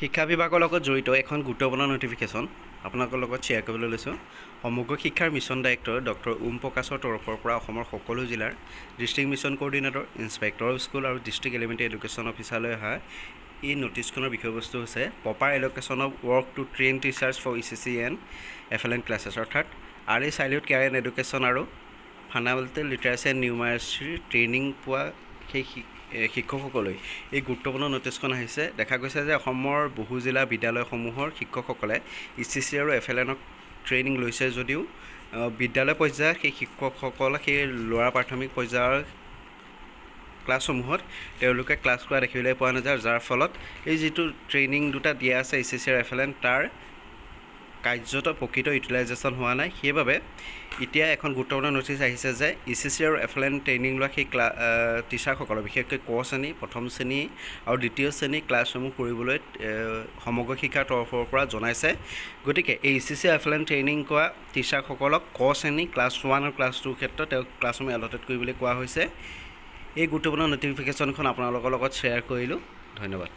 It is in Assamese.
শিক্ষা বিভাগৰ লগত জড়িত এখন গুৰুত্বপূৰ্ণ নটিফিকেশ্যন আপোনালোকৰ লগত শ্বেয়াৰ কৰিবলৈ লৈছোঁ। সমগ্ৰ শিক্ষাৰ মিছন ডাইৰেক্টৰ ডক্টৰ ওম প্ৰকাশৰ তৰফৰ পৰা অসমৰ সকলো জিলাৰ district mission coordinator, inspector of school আৰু ডিষ্ট্ৰিক্ট এলিমেণ্টাৰী এডুকেশ্যন অফিচাৰলৈ অহা এই নটিছখনৰ বিষয়বস্তু হৈছে proper allocation of work to train teachers for ECC and FLN classes, অৰ্থাৎ early childhood care and education আৰু ফাণ্ডামেণ্টেল লিটাৰেচি এণ্ড নিউমাৰেচিৰ ট্ৰেইনিং পোৱা সেই শিক্ষকসকলে এই গুৰুত্বপূৰ্ণ নটিছখন আহিছে। দেখা গৈছে যে অসমৰ বহু জিলা বিদ্যালয়সমূহৰ শিক্ষকসকলে ECC আৰু FLN ট্ৰেইনিং লৈছে যদিও বিদ্যালয় পৰ্যায়ত সেই শিক্ষকসকল সেই লোৱাৰ প্ৰাথমিক পৰ্যায়ৰ ক্লাছসমূহত তেওঁলোকে ক্লাছ কৰা দেখিবলৈ পোৱা নাযায়, যাৰ ফলত এই যিটো ট্ৰেইনিং দুটা দিয়া আছে ECC আৰু FLN তাৰ কাৰ্যত প্ৰকৃত ইউটিলাইজেশ্যন হোৱা নাই। সেইবাবে এতিয়া এখন গুৰুত্বপূৰ্ণ নটিছ আহিছে যে ECC আৰু FLN ট্ৰেইনিং লোৱা সেই টিচাৰসকলৰ বিশেষকৈ ক শ্ৰেণী, প্ৰথম শ্ৰেণী আৰু দ্বিতীয় শ্ৰেণী ক্লাছসমূহ কৰিবলৈ সমগ্ৰ শিক্ষাৰ তৰফৰ পৰা জনাইছে। গতিকে এই ECC FLN ট্ৰেইনিং কৰা টিচাৰসকলক ক শ্ৰেণী ক্লাছ 1 আৰু ক্লাছ 2 ক্ষেত্ৰত তেওঁ ক্লাছসমূহ এলটেড কৰিবলৈ কোৱা হৈছে। এই গুৰুত্বপূৰ্ণ নটিফিকেশ্যনখন আপোনালোকৰ লগত শ্বেয়াৰ কৰিলোঁ। ধন্যবাদ।